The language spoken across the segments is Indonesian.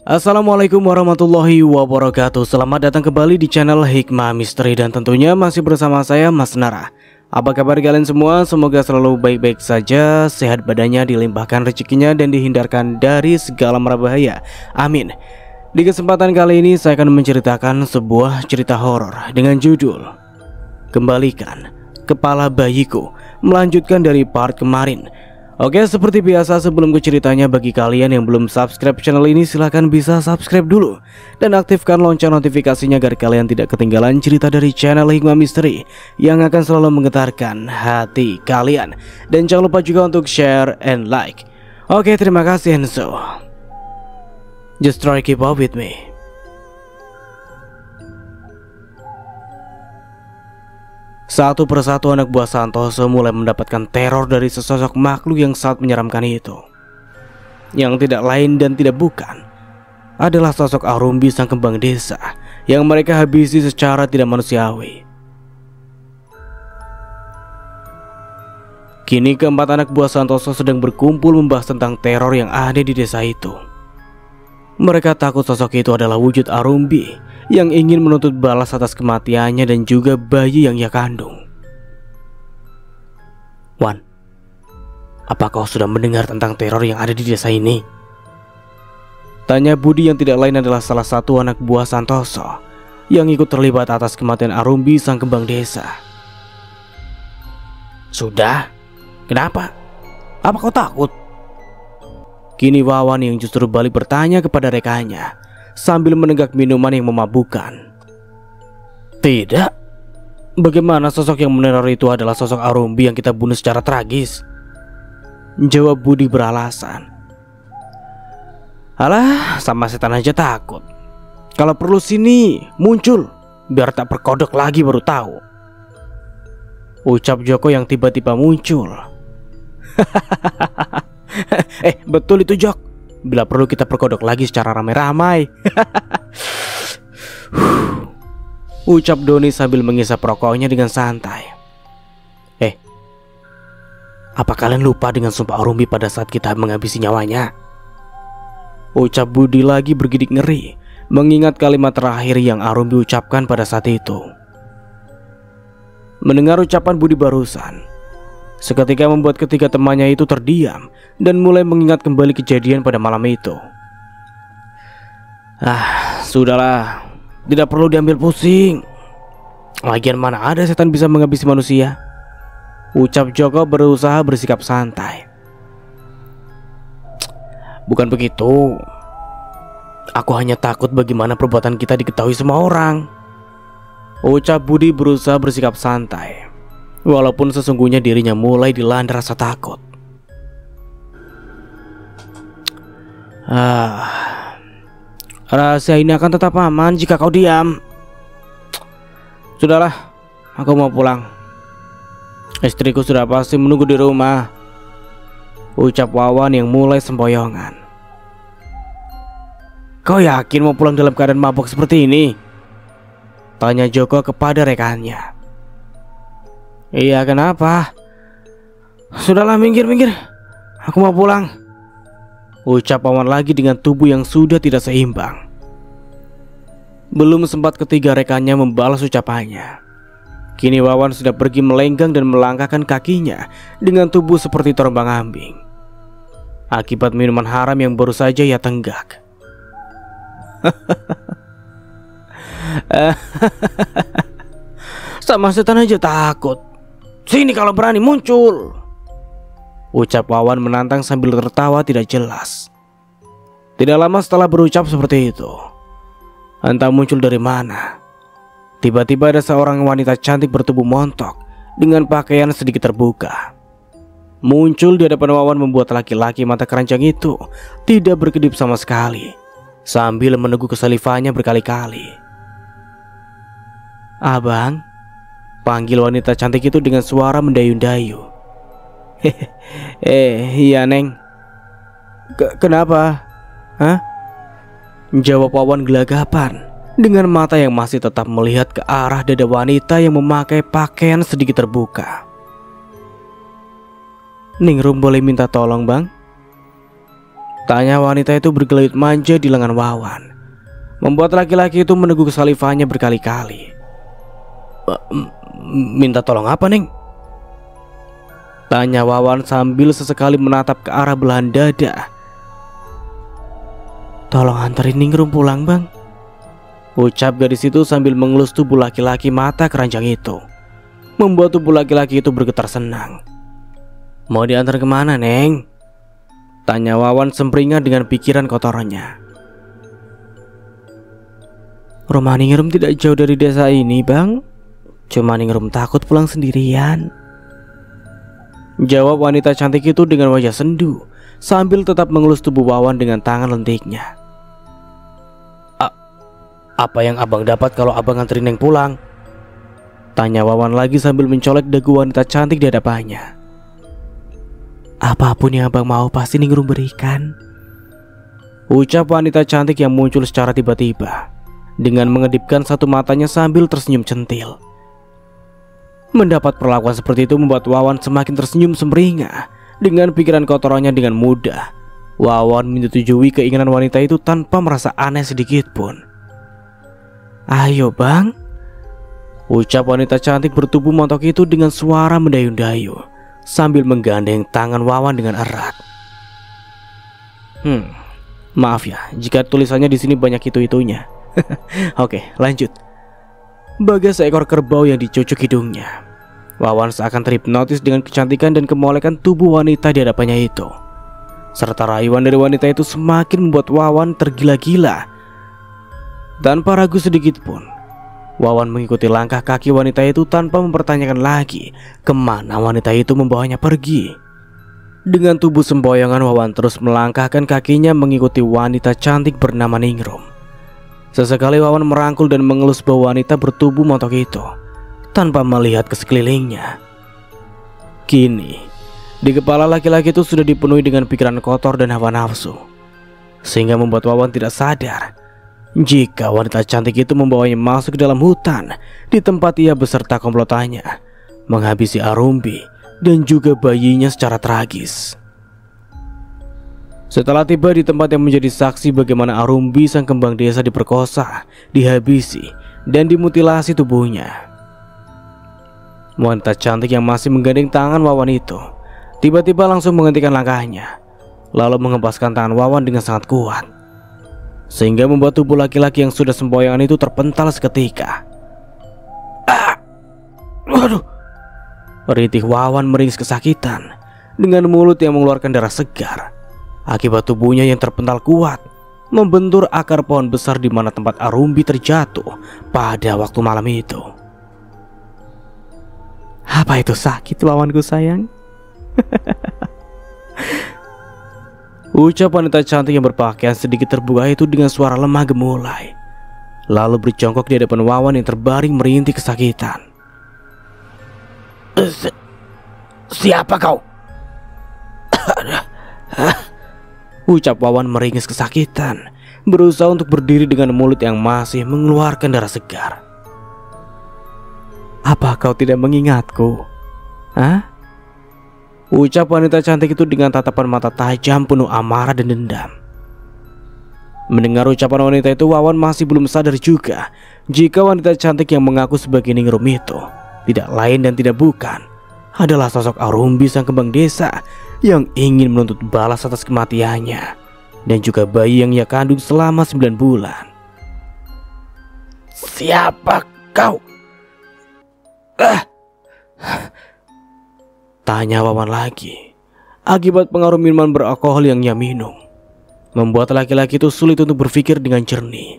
Assalamualaikum warahmatullahi wabarakatuh. Selamat datang kembali di channel Hikmah Misteri. Dan tentunya masih bersama saya Mas Nara. Apa kabar kalian semua? Semoga selalu baik-baik saja, sehat badannya, dilimpahkan rezekinya, dan dihindarkan dari segala mara bahaya. Amin. Di kesempatan kali ini saya akan menceritakan sebuah cerita horor dengan judul Kembalikan Kepala Bayiku, melanjutkan dari part kemarin. Oke, seperti biasa sebelum ke ceritanya, bagi kalian yang belum subscribe channel ini, silahkan bisa subscribe dulu dan aktifkan lonceng notifikasinya agar kalian tidak ketinggalan cerita dari channel Hikmah Misteri yang akan selalu menggetarkan hati kalian. Dan jangan lupa juga untuk share and like. Oke, terima kasih, and so just try keep up with me. Satu persatu anak buah Santoso mulai mendapatkan teror dari sesosok makhluk yang sangat menyeramkan itu. Yang tidak lain dan tidak bukan adalah sosok Arumbi, sang kembang desa yang mereka habisi secara tidak manusiawi. Kini keempat anak buah Santoso sedang berkumpul membahas tentang teror yang ada di desa itu. Mereka takut sosok itu adalah wujud Arumbi yang ingin menuntut balas atas kematiannya dan juga bayi yang ia kandung. Wan, apa kau sudah mendengar tentang teror yang ada di desa ini? Tanya Budi yang tidak lain adalah salah satu anak buah Santoso yang ikut terlibat atas kematian Arumbi, sang kembang desa. Sudah? Kenapa? Apa kau takut? Kini Wawan yang justru balik bertanya kepada rekannya sambil menenggak minuman yang memabukkan. Tidak. Bagaimana sosok yang meneror itu adalah sosok Arumbi yang kita bunuh secara tragis? Jawab Budi beralasan. Alah, sama setan aja takut. Kalau perlu sini muncul, biar tak perkodok lagi baru tahu. Ucap Joko yang tiba-tiba muncul. Betul itu, Jok. Bila perlu kita perkodok lagi secara ramai-ramai. Ucap Doni sambil mengisap rokoknya dengan santai. Apa kalian lupa dengan sumpah Arumbi pada saat kita menghabisi nyawanya? Ucap Budi lagi bergidik ngeri mengingat kalimat terakhir yang Arumbi ucapkan pada saat itu. Mendengar ucapan Budi barusan, seketika membuat ketiga temannya itu terdiam dan mulai mengingat kembali kejadian pada malam itu. Sudahlah, tidak perlu diambil pusing. Lagian mana ada setan bisa menghabisi manusia? Ucap Joko berusaha bersikap santai. Bukan begitu. Aku hanya takut bagaimana perbuatan kita diketahui semua orang. Ucap Budi berusaha bersikap santai, walaupun sesungguhnya dirinya mulai dilanda rasa takut. Rahasia ini akan tetap aman jika kau diam. Sudahlah, aku mau pulang. Istriku sudah pasti menunggu di rumah. Ucap Wawan yang mulai sempoyongan. Kau yakin mau pulang dalam keadaan mabuk seperti ini? Tanya Joko kepada rekannya. Iya, kenapa? Sudahlah, minggir. Aku mau pulang. Ucap Wawan lagi dengan tubuh yang sudah tidak seimbang. Belum sempat ketiga rekannya membalas ucapannya, kini Wawan sudah pergi melenggang dan melangkahkan kakinya dengan tubuh seperti terombang-ambing akibat minuman haram yang baru saja ia tenggak. Sama setan aja takut. Sini kalau berani muncul. Ucap Wawan menantang sambil tertawa tidak jelas. Tidak lama setelah berucap seperti itu, entah muncul dari mana, tiba-tiba ada seorang wanita cantik bertubuh montok dengan pakaian sedikit terbuka muncul di hadapan Wawan, membuat laki-laki mata keranjang itu tidak berkedip sama sekali sambil meneguk kesalifannya berkali-kali. Abang, panggil wanita cantik itu dengan suara mendayu-dayu. Iya Neng. Kenapa? Hah? Jawab Wawan gelagapan dengan mata yang masih tetap melihat ke arah dada wanita yang memakai pakaian sedikit terbuka. Ningrum boleh minta tolong bang? Tanya wanita itu bergelayut manja di lengan Wawan, membuat laki-laki itu meneguk salivannya berkali-kali. Minta tolong apa, Neng? Tanya Wawan sambil sesekali menatap ke arah belahan dada. Tolong anterin Ningrum pulang, Bang, ucap gadis itu sambil mengelus tubuh laki-laki mata keranjang itu, membuat tubuh laki-laki itu bergetar senang. Mau diantar kemana, Neng? Tanya Wawan sempringat dengan pikiran kotorannya. Rumah Ningrum tidak jauh dari desa ini, Bang. Cuma Ningrum takut pulang sendirian, jawab wanita cantik itu dengan wajah sendu sambil tetap mengelus tubuh Wawan dengan tangan lentiknya. Apa yang abang dapat kalau abang nganterin Neng pulang? Tanya Wawan lagi sambil mencolek dagu wanita cantik di hadapannya. Apapun yang abang mau pasti Ningrum berikan, ucap wanita cantik yang muncul secara tiba-tiba dengan mengedipkan satu matanya sambil tersenyum centil. Mendapat perlakuan seperti itu membuat Wawan semakin tersenyum sumringah. Dengan pikiran kotorannya dengan mudah, Wawan menyetujui keinginan wanita itu tanpa merasa aneh sedikit pun. Ayo, Bang, ucap wanita cantik bertubuh montok itu dengan suara mendayu-dayu sambil menggandeng tangan Wawan dengan erat. Maaf ya jika tulisannya di sini banyak itu-itunya. Oke, lanjut. Bagai seekor kerbau yang dicucuk hidungnya, Wawan seakan terhipnotis dengan kecantikan dan kemolekan tubuh wanita di hadapannya itu. Serta rayuan dari wanita itu semakin membuat Wawan tergila-gila. Tanpa ragu sedikit pun, Wawan mengikuti langkah kaki wanita itu tanpa mempertanyakan lagi kemana wanita itu membawanya pergi. Dengan tubuh sempoyongan, Wawan terus melangkahkan kakinya mengikuti wanita cantik bernama Ningrum. Sesekali Wawan merangkul dan mengelus bau wanita bertubuh montok itu tanpa melihat ke sekelilingnya. Kini, di kepala laki-laki itu sudah dipenuhi dengan pikiran kotor dan hawa nafsu, sehingga membuat Wawan tidak sadar jika wanita cantik itu membawanya masuk ke dalam hutan di tempat ia beserta komplotannya menghabisi Arumbi dan juga bayinya secara tragis. Setelah tiba di tempat yang menjadi saksi bagaimana Arumbi sang kembang desa diperkosa, dihabisi, dan dimutilasi tubuhnya, wanita cantik yang masih menggandeng tangan Wawan itu tiba-tiba langsung menghentikan langkahnya, lalu mengempaskan tangan Wawan dengan sangat kuat, sehingga membuat tubuh laki-laki yang sudah sempoyongan itu terpental seketika. Waduh! Ritih Wawan meringis kesakitan dengan mulut yang mengeluarkan darah segar akibat tubuhnya yang terpental kuat membentur akar pohon besar di mana tempat Arumbi terjatuh pada waktu malam itu. Apa itu sakit, Wawanku sayang? Ucap wanita cantik yang berpakaian sedikit terbuka itu dengan suara lemah gemulai, lalu berjongkok di hadapan Wawan yang terbaring merintih kesakitan. Siapa kau? Ucap Wawan meringis kesakitan, berusaha untuk berdiri dengan mulut yang masih mengeluarkan darah segar. Apa kau tidak mengingatku? Hah? Ucap wanita cantik itu dengan tatapan mata tajam penuh amarah dan dendam. Mendengar ucapan wanita itu, Wawan masih belum sadar juga jika wanita cantik yang mengaku sebagai Ningrum itu tidak lain dan tidak bukan adalah sosok Arumbi sang kembang desa yang ingin menuntut balas atas kematiannya dan juga bayi yang ia kandung selama 9 bulan. Siapa kau? Tanya Wawan lagi. Akibat pengaruh minuman beralkohol yang ia minum, membuat laki-laki itu sulit untuk berpikir dengan jernih.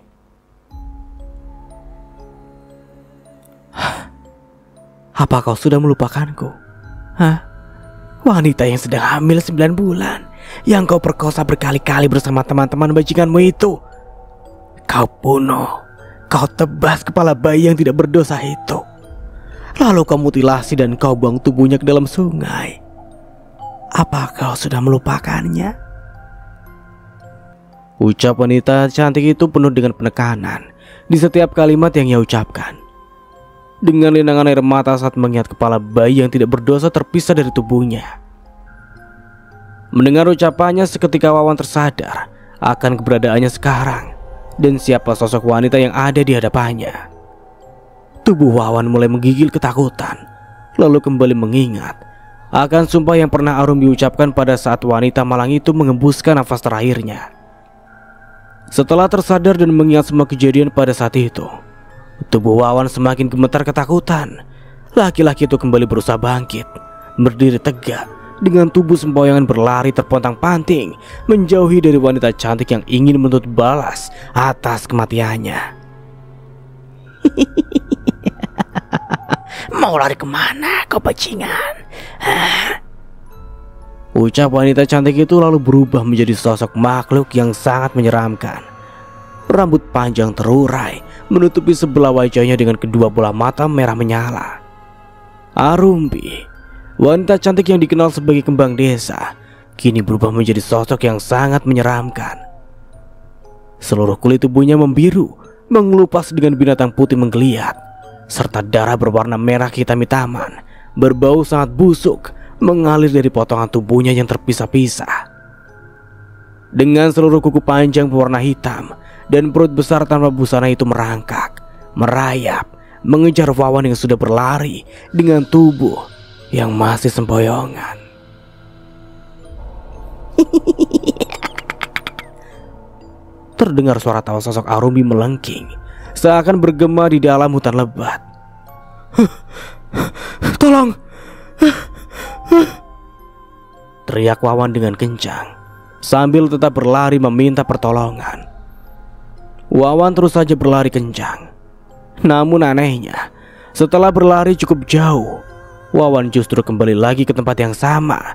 Apa kau sudah melupakanku? Hah? Wanita yang sedang hamil 9 bulan yang kau perkosa berkali-kali bersama teman-teman bajinganmu itu. Kau bunuh, kau tebas kepala bayi yang tidak berdosa itu, lalu kau mutilasi dan kau buang tubuhnya ke dalam sungai. Apa kau sudah melupakannya? Ucap wanita cantik itu penuh dengan penekanan di setiap kalimat yang ia ucapkan. Dengan linangan air mata saat mengingat kepala bayi yang tidak berdosa terpisah dari tubuhnya. Mendengar ucapannya, seketika Wawan tersadar akan keberadaannya sekarang dan siapa sosok wanita yang ada di hadapannya. Tubuh Wawan mulai menggigil ketakutan, lalu kembali mengingat akan sumpah yang pernah Arumbi ucapkan pada saat wanita malang itu mengembuskan nafas terakhirnya. Setelah tersadar dan mengingat semua kejadian pada saat itu, tubuh Wawan semakin gemetar ketakutan. Laki-laki itu kembali berusaha bangkit, berdiri tegak, dengan tubuh sempoyongan berlari terpontang-panting menjauhi dari wanita cantik yang ingin menuntut balas atas kematiannya. Mau lari kemana kau bajingan? Ucap wanita cantik itu lalu berubah menjadi sosok makhluk yang sangat menyeramkan. Rambut panjang terurai menutupi sebelah wajahnya dengan kedua bola mata merah menyala. Arumbi, wanita cantik yang dikenal sebagai kembang desa, kini berubah menjadi sosok yang sangat menyeramkan. Seluruh kulit tubuhnya membiru, mengelupas dengan binatang putih menggeliat, serta darah berwarna merah hitam-hitaman, berbau sangat busuk, mengalir dari potongan tubuhnya yang terpisah-pisah. Dengan seluruh kuku panjang berwarna hitam dan perut besar tanpa busana itu merangkak, merayap, mengejar Wawan yang sudah berlari dengan tubuh yang masih sempoyongan. Terdengar suara tawa sosok Arumbi melengking, seakan bergema di dalam hutan lebat. Tolong! Teriak Wawan dengan kencang, sambil tetap berlari meminta pertolongan. Wawan terus saja berlari kencang. Namun anehnya, setelah berlari cukup jauh, Wawan justru kembali lagi ke tempat yang sama,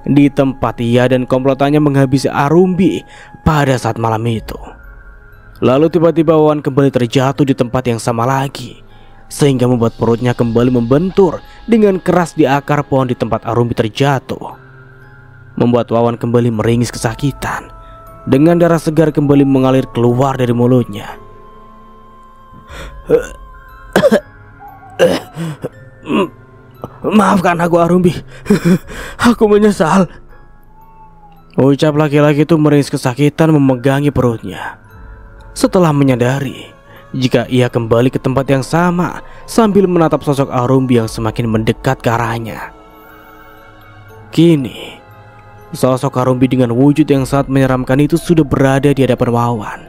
di tempat ia dan komplotannya menghabisi Arumbi pada saat malam itu. Lalu tiba-tiba Wawan kembali terjatuh di tempat yang sama lagi, sehingga membuat perutnya kembali membentur dengan keras di akar pohon di tempat Arumbi terjatuh, membuat Wawan kembali meringis kesakitan, dengan darah segar kembali mengalir keluar dari mulutnya. Maafkan aku Arumbi, aku menyesal. Ucap laki-laki itu meringis kesakitan memegangi perutnya. Setelah menyadari jika ia kembali ke tempat yang sama sambil menatap sosok Arumbi yang semakin mendekat ke arahnya. Kini sosok Arumbi dengan wujud yang sangat menyeramkan itu sudah berada di hadapan Wawan,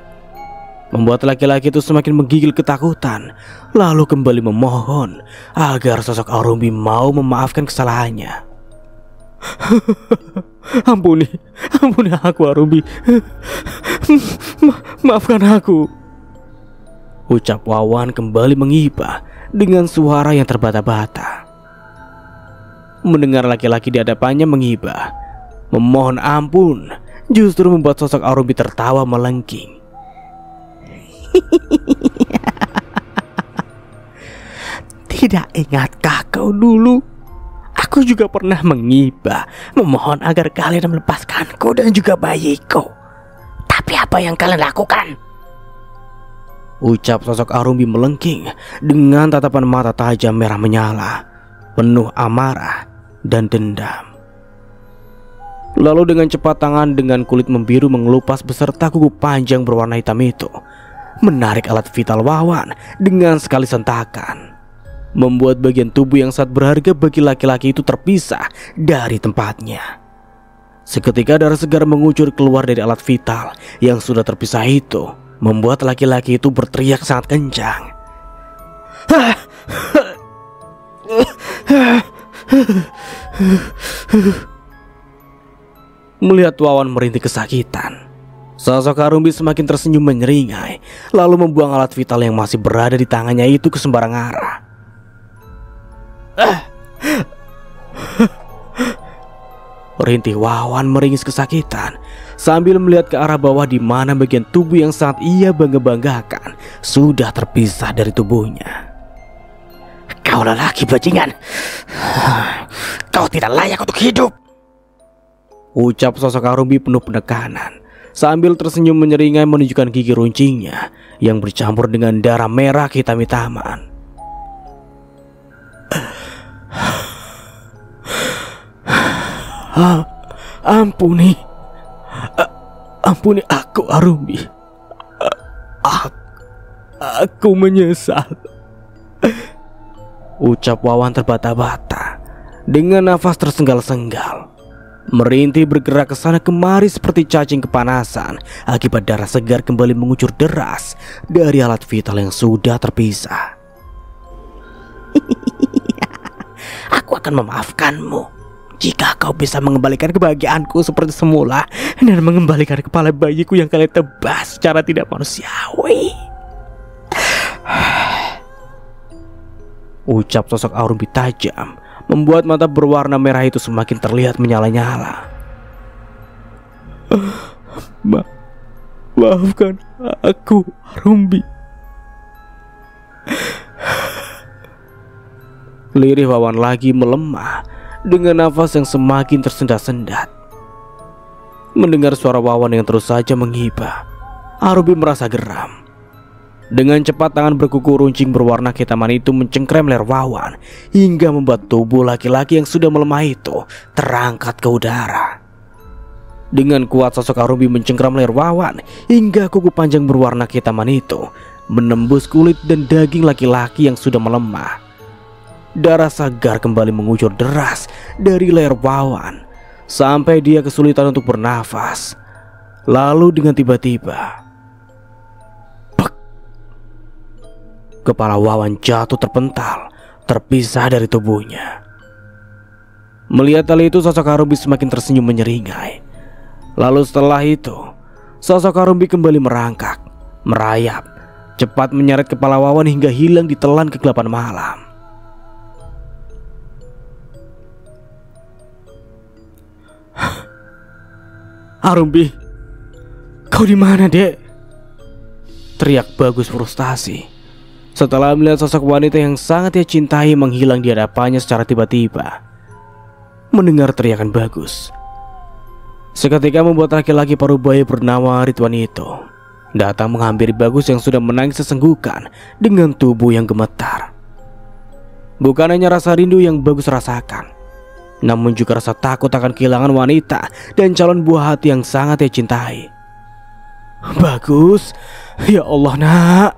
membuat laki-laki itu semakin menggigil ketakutan, lalu kembali memohon agar sosok Arumbi mau memaafkan kesalahannya. Ampuni aku Arumbi, maafkan aku. Ucap Wawan kembali mengibah dengan suara yang terbata-bata. Mendengar laki-laki di hadapannya mengibah, memohon ampun, justru membuat sosok Arumbi tertawa melengking. Tidak ingatkah kau dulu? Aku juga pernah mengibah, memohon agar kalian melepaskanku dan juga bayiku. Tapi apa yang kalian lakukan? Ucap sosok Arumbi melengking dengan tatapan mata tajam merah menyala, penuh amarah dan dendam. Lalu dengan cepat tangan dengan kulit membiru mengelupas beserta kuku panjang berwarna hitam itu menarik alat vital Wawan dengan sekali sentakan, membuat bagian tubuh yang sangat berharga bagi laki-laki itu terpisah dari tempatnya. Seketika darah segar mengucur keluar dari alat vital yang sudah terpisah itu, membuat laki-laki itu berteriak sangat kencang. Melihat Wawan merintih kesakitan, sosok Arumbi semakin tersenyum menyeringai, lalu membuang alat vital yang masih berada di tangannya itu ke sembarang arah. Rintih Wawan meringis kesakitan sambil melihat ke arah bawah di mana bagian tubuh yang sangat ia bangga-banggakan sudah terpisah dari tubuhnya. Kau lelaki bajingan, kau tidak layak untuk hidup. Ucap sosok Arumbi penuh penekanan sambil tersenyum menyeringai menunjukkan gigi runcingnya yang bercampur dengan darah merah hitam-hitaman. Ampuni, ampuni aku Arumbi. Aku menyesal. Ucap Wawan terbata-bata dengan nafas tersengal-sengal. Merintih bergerak ke sana kemari seperti cacing kepanasan akibat darah segar kembali mengucur deras dari alat vital yang sudah terpisah. Aku akan memaafkanmu jika kau bisa mengembalikan kebahagiaanku seperti semula dan mengembalikan kepala bayiku yang kalian tebas secara tidak manusiawi. Ucap sosok Arumbi tajam membuat mata berwarna merah itu semakin terlihat menyala-nyala. Maafkan aku, Arumbi. Lirih Wawan lagi melemah dengan nafas yang semakin tersendat-sendat. Mendengar suara Wawan yang terus saja menghibah, Arumbi merasa geram. Dengan cepat tangan berkuku runcing berwarna kehitaman itu mencengkram leher Wawan hingga membuat tubuh laki-laki yang sudah melemah itu terangkat ke udara. Dengan kuat sosok Arumbi mencengkram leher Wawan hingga kuku panjang berwarna kehitaman itu menembus kulit dan daging laki-laki yang sudah melemah. Darah segar kembali mengucur deras dari leher Wawan sampai dia kesulitan untuk bernafas. Lalu dengan tiba-tiba kepala Wawan jatuh terpental, terpisah dari tubuhnya. Melihat hal itu, sosok Arumbi semakin tersenyum menyeringai. Lalu setelah itu, sosok Arumbi kembali merangkak, merayap, cepat menyeret kepala Wawan hingga hilang ditelan kegelapan malam. Arumbi, kau di mana, Dek? Teriak Bagus frustasi setelah melihat sosok wanita yang sangat ia cintai menghilang di hadapannya secara tiba-tiba. Mendengar teriakan Bagus, seketika membuat laki-laki parubaya bernama Ridwan itu datang menghampiri Bagus yang sudah menangis sesenggukan dengan tubuh yang gemetar. Bukan hanya rasa rindu yang Bagus rasakan, namun juga rasa takut akan kehilangan wanita dan calon buah hati yang sangat ia cintai. Bagus, ya Allah nak.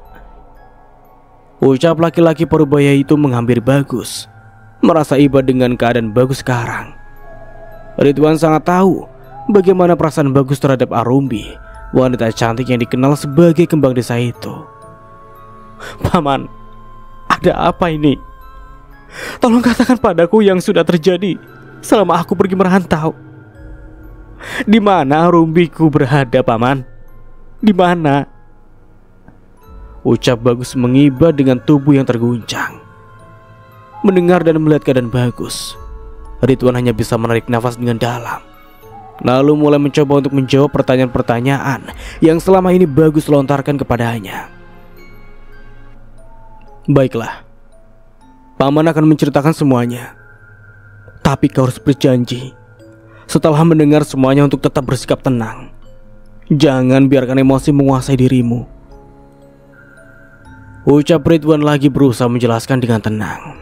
Ucap laki-laki parubaya itu menghampiri Bagus, merasa iba dengan keadaan Bagus sekarang. Ridwan sangat tahu bagaimana perasaan Bagus terhadap Arumbi, wanita cantik yang dikenal sebagai kembang desa itu. Paman, ada apa ini? Tolong katakan padaku yang sudah terjadi selama aku pergi merantau. Di mana Arumbiku berada, Paman? Di mana? Ucap Bagus mengiba dengan tubuh yang terguncang. Mendengar dan melihat keadaan Bagus, Ridwan hanya bisa menarik nafas dengan dalam, lalu mulai mencoba untuk menjawab pertanyaan-pertanyaan yang selama ini Bagus lontarkan kepadanya. Baiklah, Paman akan menceritakan semuanya. Tapi kau harus berjanji setelah mendengar semuanya untuk tetap bersikap tenang. Jangan biarkan emosi menguasai dirimu. Ucap Ridwan lagi berusaha menjelaskan dengan tenang.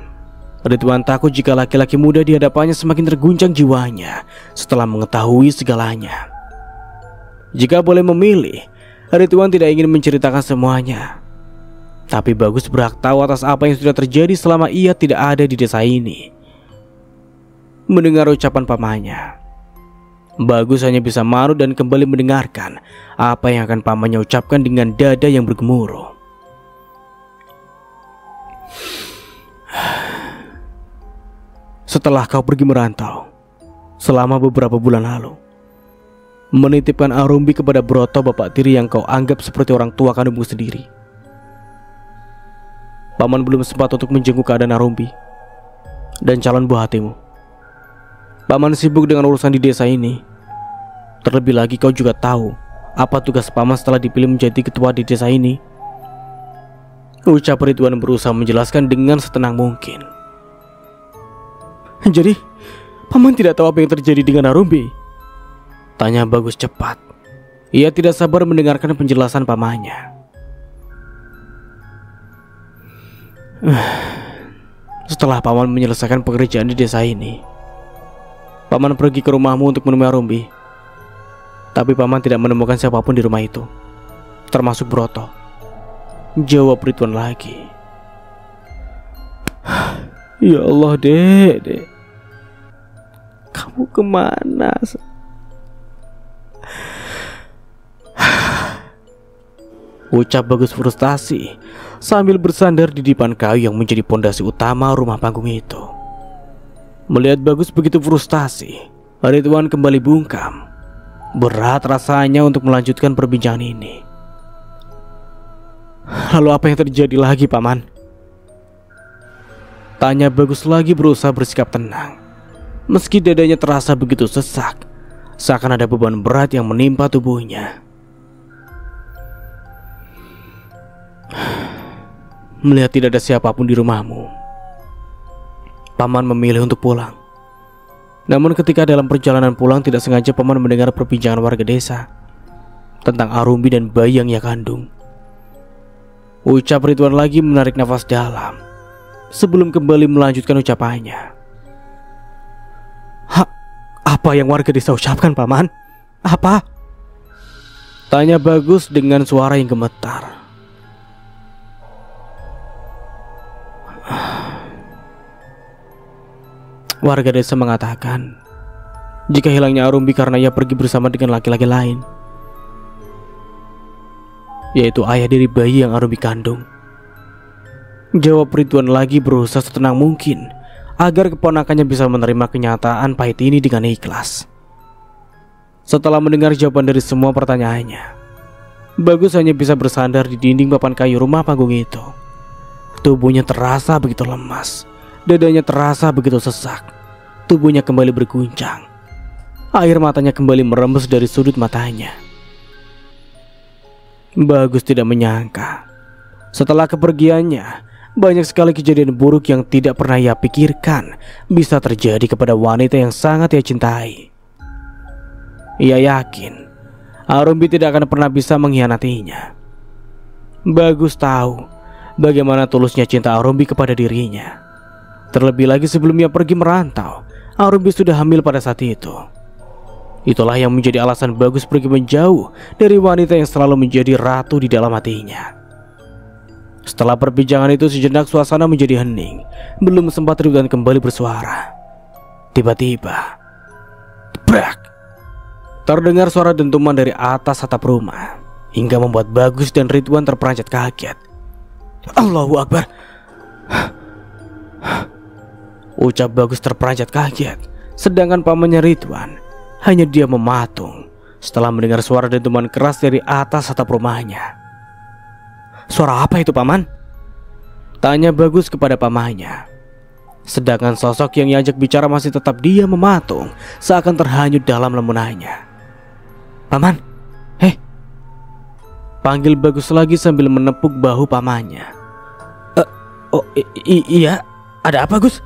Ridwan takut jika laki-laki muda di hadapannya semakin terguncang jiwanya setelah mengetahui segalanya. Jika boleh memilih, Ridwan tidak ingin menceritakan semuanya. Tapi Bagus berhak tahu atas apa yang sudah terjadi selama ia tidak ada di desa ini. Mendengar ucapan pamannya, Bagus hanya bisa marah dan kembali mendengarkan apa yang akan pamannya ucapkan dengan dada yang bergemuruh. Setelah kau pergi merantau selama beberapa bulan lalu, menitipkan Arumbi kepada Broto bapak tiri yang kau anggap seperti orang tua kandungmu sendiri, Paman belum sempat untuk menjenguk keadaan Arumbi dan calon buah hatimu. Paman sibuk dengan urusan di desa ini. Terlebih lagi kau juga tahu apa tugas Paman setelah dipilih menjadi ketua di desa ini. Ucap Ridwan berusaha menjelaskan dengan setenang mungkin. Jadi, Paman tidak tahu apa yang terjadi dengan Arumbi? Tanya Bagus cepat. Ia tidak sabar mendengarkan penjelasan pamannya. Setelah Paman menyelesaikan pekerjaan di desa ini, Paman pergi ke rumahmu untuk menemui Arumbi. Tapi paman tidak menemukan siapapun di rumah itu, termasuk Broto. Jawab Ridwan lagi. Ya Allah, Dek. Kamu kemana? Ucap Bagus frustasi sambil bersandar di dipan kayu yang menjadi pondasi utama rumah panggung itu. Melihat Bagus begitu frustasi, Ridwan kembali bungkam. Berat rasanya untuk melanjutkan perbincangan ini. Lalu apa yang terjadi lagi, Paman? Tanya Bagus lagi berusaha bersikap tenang. Meski dadanya terasa begitu sesak, seakan ada beban berat yang menimpa tubuhnya. Melihat tidak ada siapapun di rumahmu, Paman memilih untuk pulang. Namun ketika dalam perjalanan pulang, tidak sengaja Paman mendengar perbincangan warga desa tentang Arumbi dan bayi yang ia kandung. Ucap Ridwan lagi menarik nafas dalam sebelum kembali melanjutkan ucapannya. Apa yang warga desa ucapkan, Paman? Apa? Tanya Bagus dengan suara yang gemetar. Warga desa mengatakan jika hilangnya Arumbi karena ia pergi bersama dengan laki-laki lain, yaitu ayah dari bayi yang Arumbi kandung. Jawab Ridwan lagi berusaha setenang mungkin agar keponakannya bisa menerima kenyataan pahit ini dengan ikhlas. Setelah mendengar jawaban dari semua pertanyaannya, Bagus hanya bisa bersandar di dinding papan kayu rumah panggung itu. Tubuhnya terasa begitu lemas, dadanya terasa begitu sesak. Tubuhnya kembali berguncang. Air matanya kembali merembes dari sudut matanya. Bagus tidak menyangka, setelah kepergiannya, banyak sekali kejadian buruk yang tidak pernah ia pikirkan bisa terjadi kepada wanita yang sangat ia cintai. Ia yakin Arumbi tidak akan pernah bisa mengkhianatinya. Bagus tahu bagaimana tulusnya cinta Arumbi kepada dirinya. Terlebih lagi sebelum ia pergi merantau, Arumbi sudah hamil pada saat itu. Itulah yang menjadi alasan Bagus pergi menjauh dari wanita yang selalu menjadi ratu di dalam hatinya. Setelah perbincangan itu sejenak suasana menjadi hening. Belum sempat Ridwan kembali bersuara, tiba-tiba brak, terdengar suara dentuman dari atas atap rumah, hingga membuat Bagus dan Ridwan terperanjat kaget. Allahu Akbar. Ucap Bagus terperanjat kaget, sedangkan pamannya Ridwan hanya dia mematung setelah mendengar suara dentuman keras dari atas atap rumahnya. Suara apa itu, Paman? Tanya Bagus kepada pamannya. Sedangkan sosok yang diajak bicara masih tetap dia mematung, seakan terhanyut dalam lamunannya. Paman, panggil Bagus lagi sambil menepuk bahu pamannya. Iya, ada apa, Gus?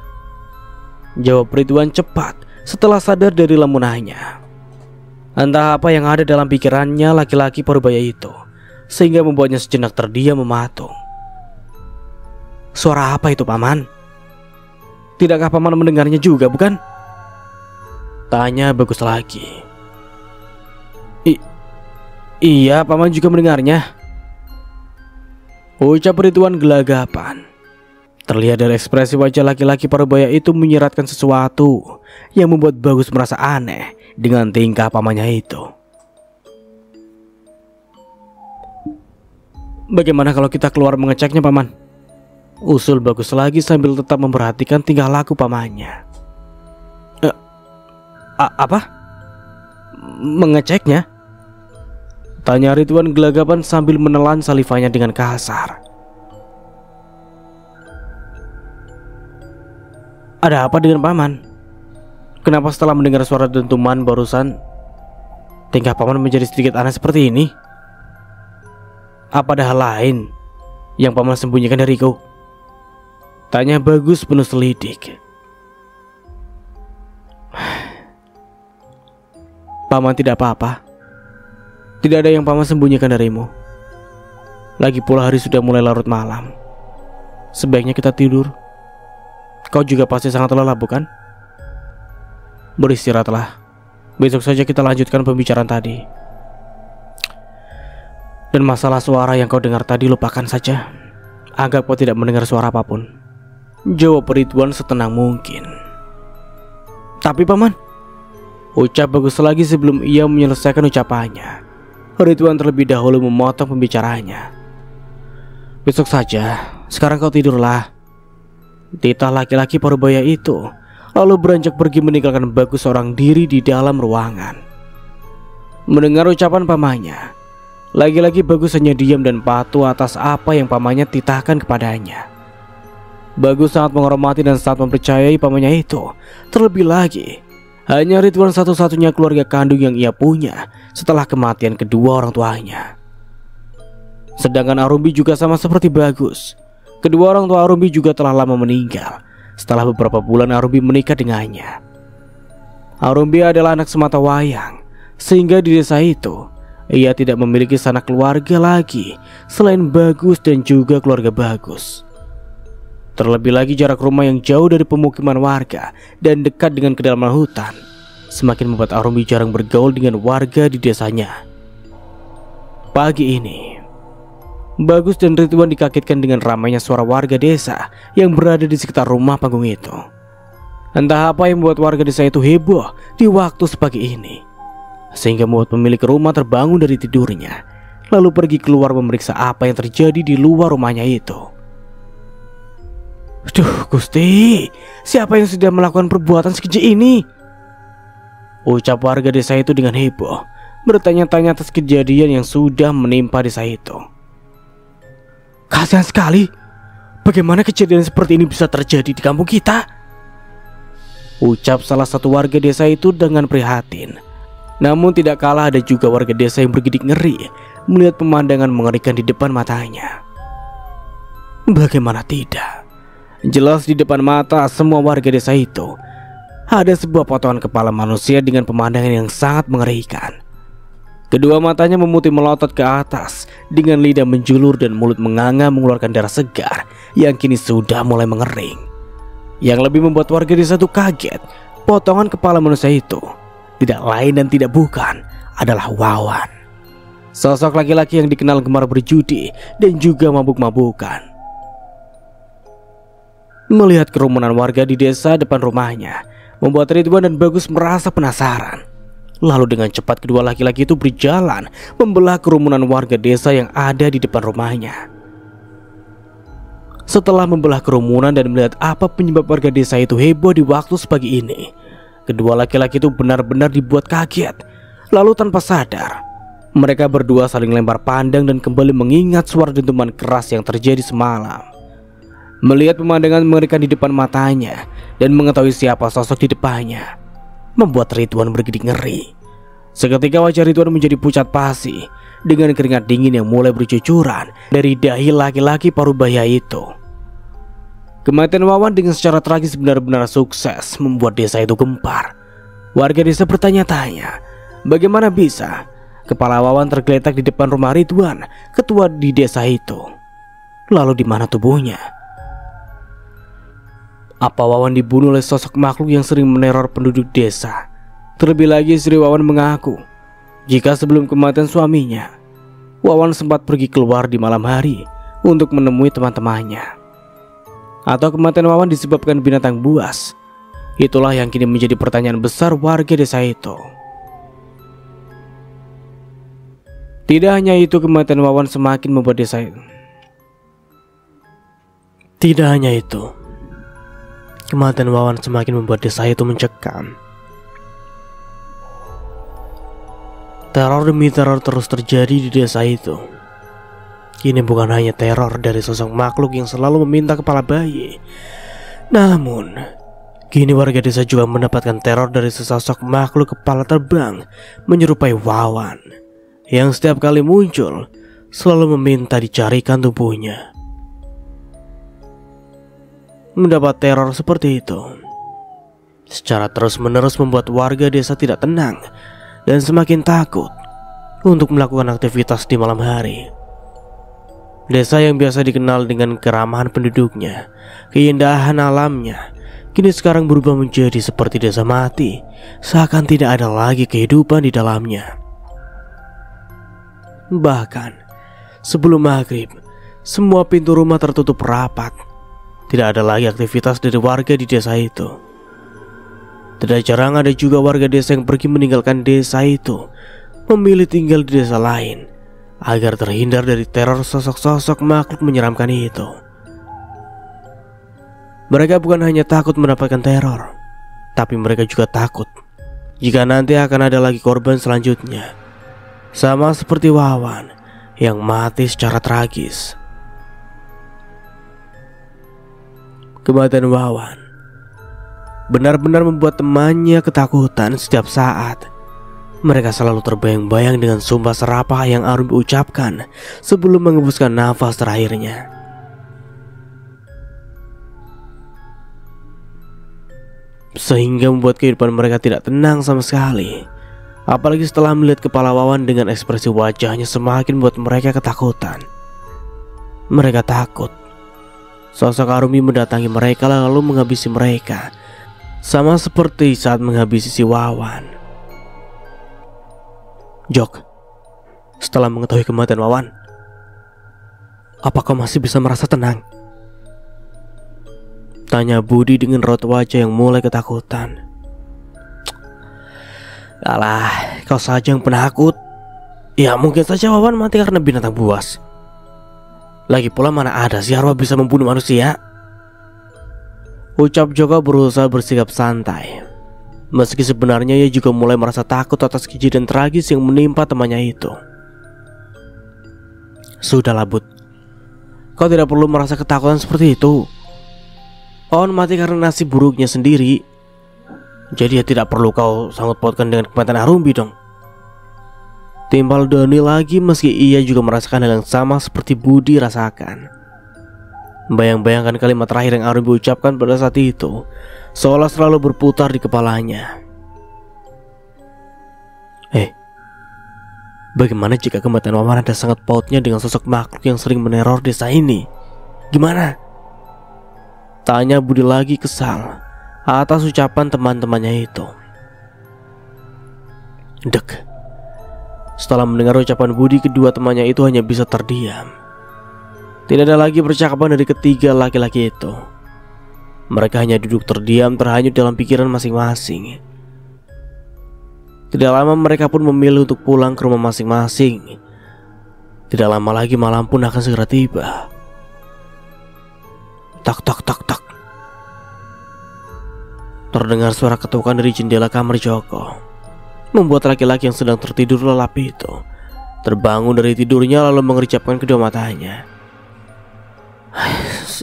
Jawab Ridwan cepat setelah sadar dari lamunannya. Entah apa yang ada dalam pikirannya laki-laki parubaya itu, sehingga membuatnya sejenak terdiam mematung. Suara apa itu, Paman? Tidakkah Paman mendengarnya juga, bukan? Tanya Bagus lagi. Iya, Paman juga mendengarnya. Ucap Ridwan gelagapan. Terlihat dari ekspresi wajah laki-laki parubaya itu menyiratkan sesuatu yang membuat Bagus merasa aneh dengan tingkah pamannya itu. Bagaimana kalau kita keluar mengeceknya, Paman? Usul Bagus lagi sambil tetap memperhatikan tingkah laku pamannya. Apa? Mengeceknya? Tanya Ridwan gelagapan sambil menelan salivanya dengan kasar. Ada apa dengan Paman? Kenapa setelah mendengar suara dentuman barusan, tingkah Paman menjadi sedikit aneh seperti ini? Apa ada hal lain yang Paman sembunyikan dariku? Tanya Bagus penuh selidik. Paman tidak apa-apa. Tidak ada yang Paman sembunyikan darimu. Lagi pula hari sudah mulai larut malam. Sebaiknya kita tidur. Kau juga pasti sangat lelah, bukan? Beristirahatlah. Besok saja kita lanjutkan pembicaraan tadi. Dan masalah suara yang kau dengar tadi lupakan saja. Anggap kau tidak mendengar suara apapun, jawab Ridwan setenang mungkin. Tapi paman, ucap Bagus lagi sebelum ia menyelesaikan ucapannya. Ridwan terlebih dahulu memotong pembicaranya. Besok saja, sekarang kau tidurlah. Titah laki-laki parubaya itu lalu beranjak pergi meninggalkan Bagus seorang diri di dalam ruangan. Mendengar ucapan pamannya, lagi-lagi Bagus hanya diam dan patuh atas apa yang pamannya titahkan kepadanya. Bagus sangat menghormati dan sangat mempercayai pamannya itu. Terlebih lagi, hanya Ridwan satu-satunya keluarga kandung yang ia punya setelah kematian kedua orang tuanya. Sedangkan Arumbi juga sama seperti Bagus. Kedua orang tua Arumbi juga telah lama meninggal. Setelah beberapa bulan Arumbi menikah dengannya. Arumbi adalah anak sematawayang, sehingga di desa itu ia tidak memiliki sanak keluarga lagi selain Bagus dan juga keluarga Bagus. Terlebih lagi jarak rumah yang jauh dari pemukiman warga dan dekat dengan kedalaman hutan semakin membuat Arumbi jarang bergaul dengan warga di desanya. Pagi ini, Bagus dan Ridwan dikagetkan dengan ramainya suara warga desa yang berada di sekitar rumah panggung itu. Entah apa yang membuat warga desa itu heboh di waktu sepagi ini, sehingga membuat pemilik rumah terbangun dari tidurnya, lalu pergi keluar memeriksa apa yang terjadi di luar rumahnya itu. Aduh Gusti, siapa yang sudah melakukan perbuatan sekeji ini? Ucap warga desa itu dengan heboh, bertanya-tanya atas kejadian yang sudah menimpa desa itu. Kasihan sekali, bagaimana kejadian seperti ini bisa terjadi di kampung kita? Ucap salah satu warga desa itu dengan prihatin. Namun tidak kalah ada juga warga desa yang bergidik ngeri melihat pemandangan mengerikan di depan matanya. Bagaimana tidak? Jelas di depan mata semua warga desa itu ada sebuah potongan kepala manusia dengan pemandangan yang sangat mengerikan. Kedua matanya memutih melotot ke atas dengan lidah menjulur dan mulut menganga mengeluarkan darah segar yang kini sudah mulai mengering. Yang lebih membuat warga desa itu kaget, potongan kepala manusia itu tidak lain dan tidak bukan adalah Wawan. Sosok laki-laki yang dikenal gemar berjudi dan juga mabuk-mabukan. Melihat kerumunan warga di desa depan rumahnya membuat Ridwan dan Bagus merasa penasaran. Lalu dengan cepat kedua laki-laki itu berjalan membelah kerumunan warga desa yang ada di depan rumahnya. Setelah membelah kerumunan dan melihat apa penyebab warga desa itu heboh di waktu sepagi ini, kedua laki-laki itu benar-benar dibuat kaget. Lalu tanpa sadar, mereka berdua saling lempar pandang dan kembali mengingat suara dentuman keras yang terjadi semalam. Melihat pemandangan mengerikan di depan matanya dan mengetahui siapa sosok di depannya, membuat Ridwan bergidik ngeri. Seketika wajah Ridwan menjadi pucat pasi dengan keringat dingin yang mulai bercucuran dari dahi laki-laki parubaya itu. Kematian Wawan dengan secara tragis benar-benar sukses membuat desa itu gempar. Warga desa bertanya-tanya, bagaimana bisa kepala Wawan tergeletak di depan rumah Ridwan, ketua di desa itu. Lalu di mana tubuhnya? Apa Wawan dibunuh oleh sosok makhluk yang sering meneror penduduk desa? Terlebih lagi istri Wawan mengaku jika sebelum kematian suaminya, Wawan sempat pergi keluar di malam hari untuk menemui teman-temannya. Atau kematian Wawan disebabkan binatang buas? Itulah yang kini menjadi pertanyaan besar warga desa itu. Tidak hanya itu, kematian Wawan semakin membuat desa itu. Tidak hanya itu, kematian Wawan semakin membuat desa itu mencekam. Teror demi teror terus terjadi di desa itu. Kini bukan hanya teror dari sosok makhluk yang selalu meminta kepala bayi, namun kini warga desa juga mendapatkan teror dari sesosok makhluk kepala terbang menyerupai Wawan, yang setiap kali muncul selalu meminta dicarikan tubuhnya. Mendapat teror seperti itu secara terus-menerus membuat warga desa tidak tenang dan semakin takut untuk melakukan aktivitas di malam hari. Desa yang biasa dikenal dengan keramahan penduduknya, keindahan alamnya, kini sekarang berubah menjadi seperti desa mati, seakan tidak ada lagi kehidupan di dalamnya. Bahkan sebelum maghrib, semua pintu rumah tertutup rapat. Tidak ada lagi aktivitas dari warga di desa itu. Tidak jarang ada juga warga desa yang pergi meninggalkan desa itu, memilih tinggal di desa lain agar terhindar dari teror sosok-sosok makhluk menyeramkan itu. Mereka bukan hanya takut mendapatkan teror, tapi mereka juga takut jika nanti akan ada lagi korban selanjutnya. Sama seperti Wawan yang mati secara tragis. Kematian Wawan benar-benar membuat temannya ketakutan setiap saat. Mereka selalu terbayang-bayang dengan sumpah serapah yang Arumbi ucapkan sebelum mengembuskan nafas terakhirnya. Sehingga membuat kehidupan mereka tidak tenang sama sekali. Apalagi setelah melihat kepala Wawan dengan ekspresi wajahnya semakin membuat mereka ketakutan. Mereka takut sosok Arumbi mendatangi mereka lalu menghabisi mereka, sama seperti saat menghabisi si Wawan. Jok, setelah mengetahui kematian Wawan, apa kau masih bisa merasa tenang? Tanya Budi dengan raut wajah yang mulai ketakutan. Alah, kau saja yang penakut. Ya mungkin saja Wawan mati karena binatang buas. Lagi pula mana ada si arwah bisa membunuh manusia? Ucap Joko berusaha bersikap santai. Meski sebenarnya ia juga mulai merasa takut atas kejadian tragis yang menimpa temannya itu. Sudahlah Bud, kau tidak perlu merasa ketakutan seperti itu. Wawan mati karena nasib buruknya sendiri. Jadi ya tidak perlu kau sangkut pautkan dengan kematian Arumbi dong. Timbal Doni lagi meski ia juga merasakan hal yang sama seperti Budi rasakan. Bayang-bayangkan kalimat terakhir yang Arumbi ucapkan pada saat itu, seolah selalu berputar di kepalanya. Bagaimana jika kematian Wawan ada sangat pautnya dengan sosok makhluk yang sering meneror desa ini? Gimana? Tanya Budi lagi kesal atas ucapan teman-temannya itu. Dek. Setelah mendengar ucapan Budi, kedua temannya itu hanya bisa terdiam. Tidak ada lagi percakapan dari ketiga laki-laki itu. Mereka hanya duduk terdiam terhanyut dalam pikiran masing-masing. Tidak lama mereka pun memilih untuk pulang ke rumah masing-masing. Tidak lama lagi malam pun akan segera tiba. Tak tak tak tak. Terdengar suara ketukan dari jendela kamar Joko, membuat laki-laki yang sedang tertidur lelap itu terbangun dari tidurnya lalu mengerjapkan kedua matanya.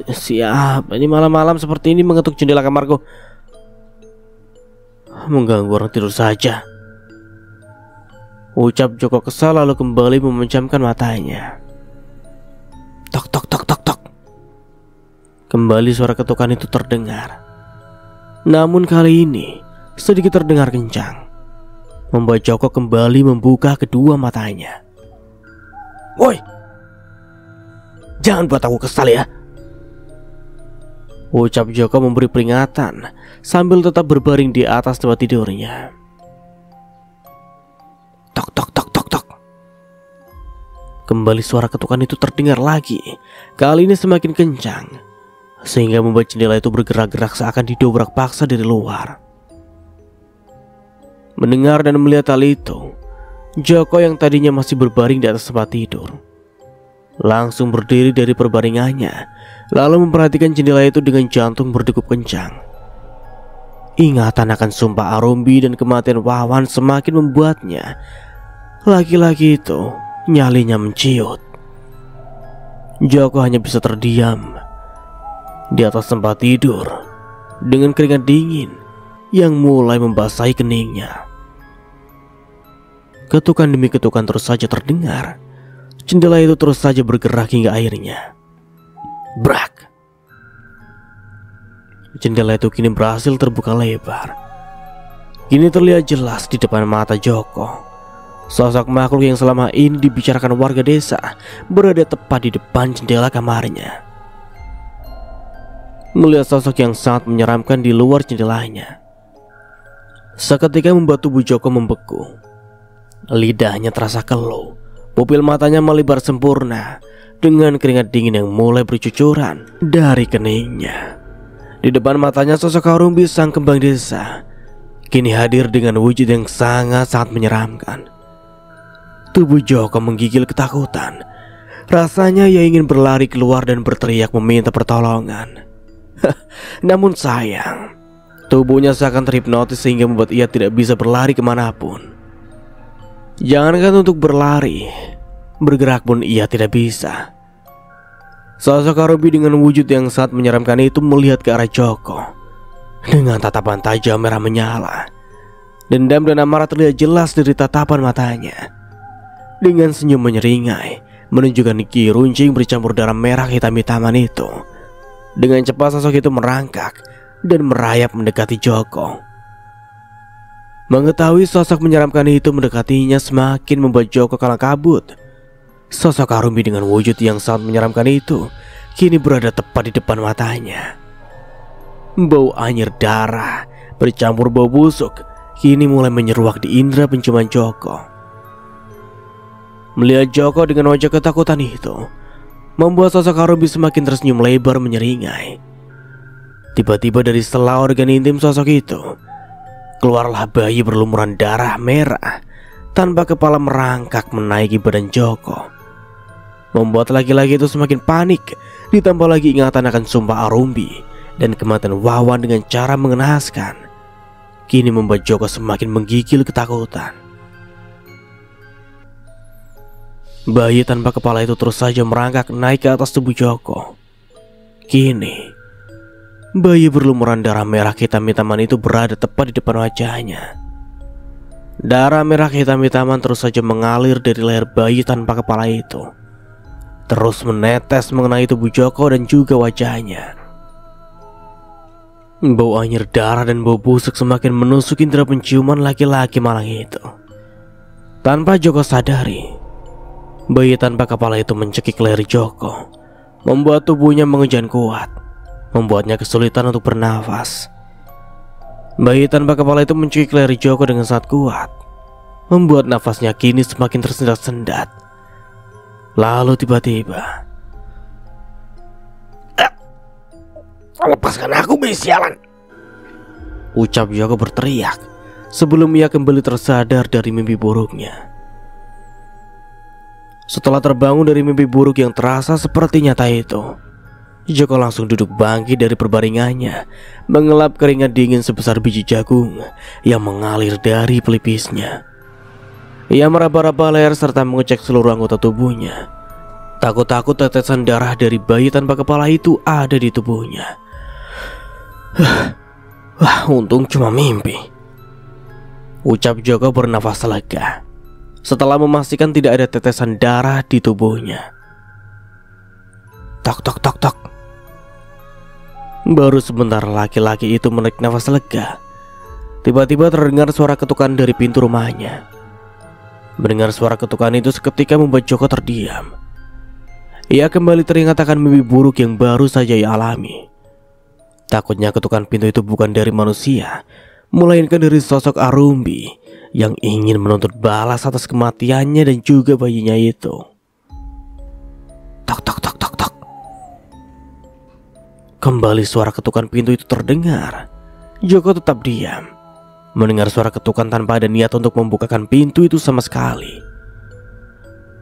Siapa ini malam-malam seperti ini mengetuk jendela kamarku? Mengganggu orang tidur saja, ucap Joko kesal lalu kembali memejamkan matanya. Tok tok tok tok tok. Kembali suara ketukan itu terdengar. Namun kali ini sedikit terdengar kencang, membuat Joko kembali membuka kedua matanya. Woi, jangan buat aku kesal ya, ucap Joko memberi peringatan sambil tetap berbaring di atas tempat tidurnya. Tok tok tok tok tok. Kembali suara ketukan itu terdengar lagi, kali ini semakin kencang, sehingga membuat jendela itu bergerak-gerak seakan didobrak paksa dari luar. Mendengar dan melihat hal itu, Joko yang tadinya masih berbaring di atas tempat tidur langsung berdiri dari perbaringannya, lalu memperhatikan jendela itu dengan jantung berdegup kencang. Ingatan akan sumpah Arumbi dan kematian Wawan semakin membuatnya laki-laki itu nyalinya menciut. Joko hanya bisa terdiam di atas tempat tidur dengan keringat dingin yang mulai membasahi keningnya. Ketukan demi ketukan terus saja terdengar. Jendela itu terus saja bergerak hingga akhirnya brak. Jendela itu kini berhasil terbuka lebar. Kini terlihat jelas di depan mata Joko sosok makhluk yang selama ini dibicarakan warga desa berada tepat di depan jendela kamarnya. melihat sosok yang sangat menyeramkan di luar jendelanya. Seketika membuat tubuh Joko membeku. Lidahnya terasa keluh, pupil matanya melebar sempurna, dengan keringat dingin yang mulai bercucuran dari keningnya. Di depan matanya sosok Harumbi sang kembang desa kini hadir dengan wujud yang sangat-sangat menyeramkan. Tubuh Joko menggigil ketakutan. Rasanya ia ingin berlari keluar dan berteriak meminta pertolongan. Namun sayang, tubuhnya seakan terhipnotis sehingga membuat ia tidak bisa berlari kemanapun. Jangankan untuk berlari, bergerak pun ia tidak bisa. Sosok Harumbi dengan wujud yang sangat menyeramkan itu melihat ke arah Joko dengan tatapan tajam merah menyala. Dendam dan amarah terlihat jelas dari tatapan matanya. Dengan senyum menyeringai menunjukkan gigi runcing bercampur darah merah hitam-hitaman itu. Dengan cepat sosok itu merangkak dan merayap mendekati Joko. Mengetahui sosok menyeramkan itu mendekatinya semakin membuat Joko kalang kabut. Sosok Harumbi dengan wujud yang sangat menyeramkan itu kini berada tepat di depan matanya. Bau anyir darah bercampur bau busuk kini mulai menyeruak di indera penciuman Joko. Melihat Joko dengan wajah ketakutan itu membuat sosok Harumbi semakin tersenyum lebar menyeringai. Tiba-tiba dari sela organ intim sosok itu keluarlah bayi berlumuran darah merah tanpa kepala merangkak menaiki badan Joko. Membuat laki-laki itu semakin panik, ditambah lagi ingatan akan sumpah Harumbi dan kematian Wawan dengan cara mengenaskan. Kini membuat Joko semakin menggigil ketakutan. Bayi tanpa kepala itu terus saja merangkak naik ke atas tubuh Joko. Kini bayi berlumuran darah merah hitam-hitaman itu berada tepat di depan wajahnya. Darah merah hitam-hitaman terus saja mengalir dari leher bayi tanpa kepala itu, terus menetes mengenai tubuh Joko dan juga wajahnya. Bau anyir darah dan bau busuk semakin menusuk indera penciuman laki-laki malang itu. Tanpa Joko sadari, bayi tanpa kepala itu mencekik leher Joko, membuat tubuhnya mengejan kuat, membuatnya kesulitan untuk bernafas. Bayi tanpa kepala itu mencekik leher Joko dengan sangat kuat, membuat nafasnya kini semakin tersendat-sendat. Lalu tiba-tiba, "Lepaskan aku, sialan!" ucap Joko berteriak sebelum ia kembali tersadar dari mimpi buruknya. Setelah terbangun dari mimpi buruk yang terasa seperti nyata itu, Joko langsung duduk bangkit dari perbaringannya, mengelap keringat dingin sebesar biji jagung yang mengalir dari pelipisnya. Ia meraba-raba leher serta mengecek seluruh anggota tubuhnya. Takut-takut tetesan darah dari bayi tanpa kepala itu ada di tubuhnya. Wah, untung cuma mimpi, ucap Joko bernafas lega setelah memastikan tidak ada tetesan darah di tubuhnya. Tok tok tok tok. Baru sebentar laki-laki itu menarik nafas lega, tiba-tiba terdengar suara ketukan dari pintu rumahnya. Mendengar suara ketukan itu seketika membuat Joko terdiam. Ia kembali teringat akan mimpi buruk yang baru saja ia alami. Takutnya ketukan pintu itu bukan dari manusia, melainkan dari sosok Harumbi yang ingin menuntut balas atas kematiannya dan juga bayinya itu. Tok tok tok tok tok. Kembali suara ketukan pintu itu terdengar. Joko tetap diam, mendengar suara ketukan tanpa ada niat untuk membukakan pintu itu sama sekali.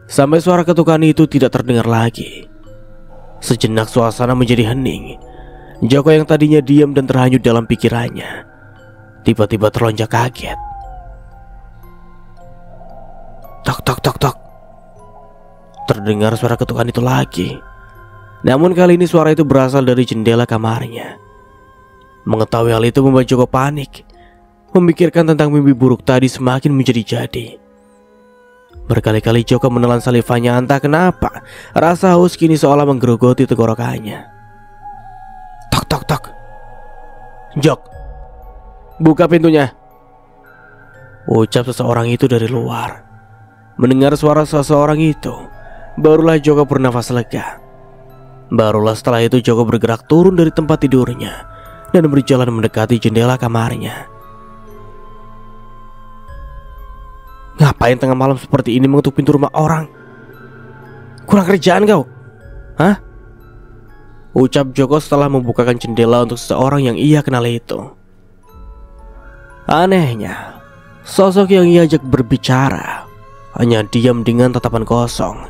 Sampai suara ketukan itu tidak terdengar lagi. Sejenak suasana menjadi hening. Joko yang tadinya diam dan terhanyut dalam pikirannya tiba-tiba terlonjak kaget. Tok tok tok tok. Terdengar suara ketukan itu lagi. Namun kali ini suara itu berasal dari jendela kamarnya. Mengetahui hal itu membuat Joko panik. Memikirkan tentang mimpi buruk tadi semakin menjadi-jadi. Berkali-kali Joko menelan salivanya, entah kenapa rasa haus kini seolah menggerogoti tenggorokannya. Tok tok tok. Jok, buka pintunya, ucap seseorang itu dari luar. Mendengar suara seseorang itu, barulah Joko bernafas lega. Barulah setelah itu Joko bergerak turun dari tempat tidurnya dan berjalan mendekati jendela kamarnya. Ngapain tengah malam seperti ini mengetuk pintu rumah orang? Kurang kerjaan kau? Hah? Ucap Joko setelah membukakan jendela untuk seseorang yang ia kenal itu. Anehnya, sosok yang ia ajak berbicara hanya diam dengan tatapan kosong,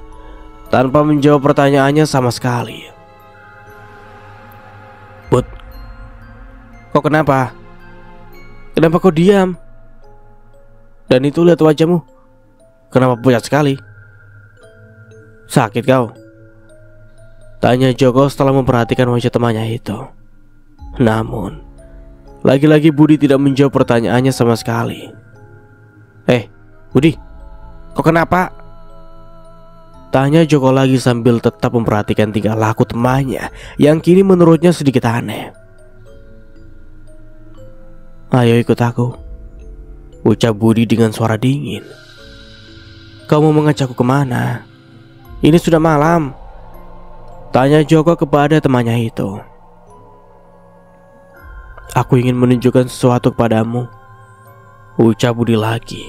tanpa menjawab pertanyaannya sama sekali. Bud, kau kenapa? Kenapa kau diam? Dan itu lihat wajahmu, kenapa pucat sekali? Sakit kau? Tanya Joko setelah memperhatikan wajah temannya itu. Namun, lagi-lagi Budi tidak menjawab pertanyaannya sama sekali. Budi, kau kenapa? Tanya Joko lagi sambil tetap memperhatikan tingkah laku temannya yang kini menurutnya sedikit aneh. Ayo ikut aku, ucap Budi dengan suara dingin. Kau mau mengajakku kemana? Ini sudah malam. Tanya Joko kepada temannya itu. Aku ingin menunjukkan sesuatu kepadamu, ucap Budi lagi.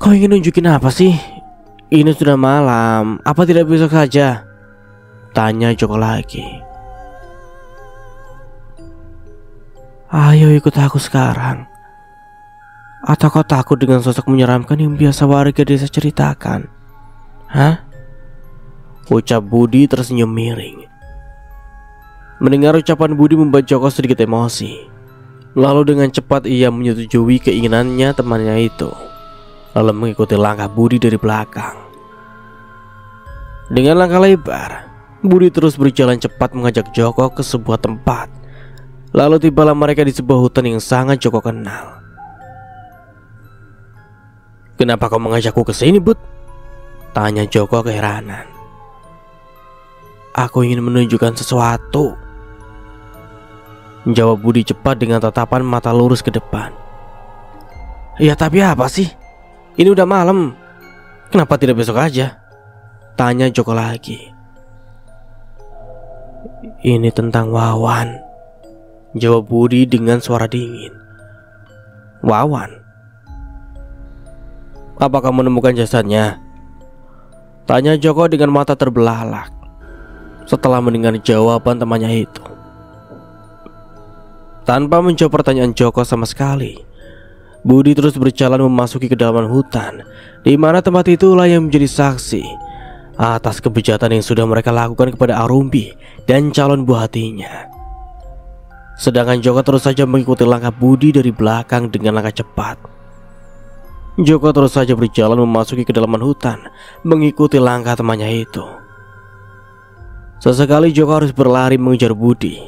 Kau ingin nunjukin apa sih? Ini sudah malam, apa tidak besok saja? Tanya Joko lagi. Ayo ikut aku sekarang. Atau kau takut dengan sosok menyeramkan yang biasa warga desa ceritakan? Hah? Ucap Budi tersenyum miring. Mendengar ucapan Budi membuat Joko sedikit emosi. Lalu dengan cepat ia menyetujui keinginannya temannya itu, lalu mengikuti langkah Budi dari belakang. Dengan langkah lebar, Budi terus berjalan cepat mengajak Joko ke sebuah tempat. Lalu tibalah mereka di sebuah hutan yang sangat Joko kenal. Kenapa kau mengajakku ke sini, Bud? Tanya Joko keheranan. Aku ingin menunjukkan sesuatu, jawab Budi cepat dengan tatapan mata lurus ke depan. Ya tapi apa sih? Ini udah malam. Kenapa tidak besok aja? Tanya Joko lagi. Ini tentang Wawan, jawab Budi dengan suara dingin. Wawan? Apa kamu menemukan jasadnya? Tanya Joko dengan mata terbelalak setelah mendengar jawaban temannya itu. Tanpa menjawab pertanyaan Joko sama sekali, Budi terus berjalan memasuki kedalaman hutan, di mana tempat itulah yang menjadi saksi atas kebejatan yang sudah mereka lakukan kepada Arumbi dan calon buah hatinya. Sedangkan Joko terus saja mengikuti langkah Budi dari belakang dengan langkah cepat. Joko terus saja berjalan memasuki kedalaman hutan, mengikuti langkah temannya itu. Sesekali Joko harus berlari mengejar Budi,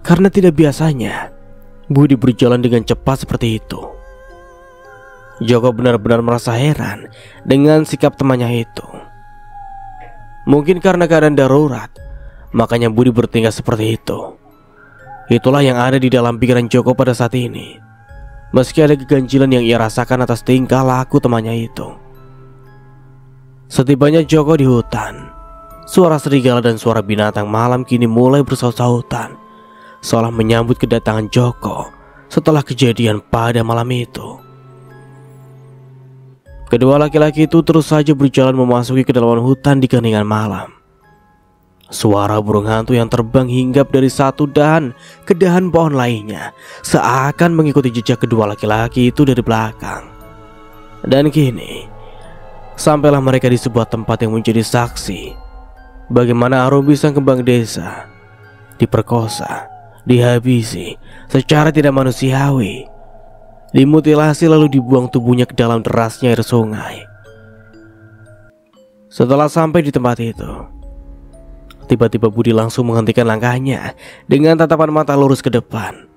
karena tidak biasanya Budi berjalan dengan cepat seperti itu. Joko benar-benar merasa heran dengan sikap temannya itu. Mungkin karena keadaan darurat, makanya Budi bertingkah seperti itu. Itulah yang ada di dalam pikiran Joko pada saat ini, meski ada keganjilan yang ia rasakan atas tingkah laku temannya itu. Setibanya Joko di hutan, suara serigala dan suara binatang malam kini mulai bersaut-sautan, seolah menyambut kedatangan Joko setelah kejadian pada malam itu. Kedua laki-laki itu terus saja berjalan memasuki kedalaman hutan di keheningan malam. Suara burung hantu yang terbang hinggap dari satu dahan ke dahan pohon lainnya, seakan mengikuti jejak kedua laki-laki itu dari belakang. Dan kini, sampailah mereka di sebuah tempat yang menjadi saksi bagaimana Arumbi sang kembang desa diperkosa, dihabisi secara tidak manusiawi, dimutilasi lalu dibuang tubuhnya ke dalam derasnya air sungai. Setelah sampai di tempat itu, tiba-tiba Budi langsung menghentikan langkahnya dengan tatapan mata lurus ke depan.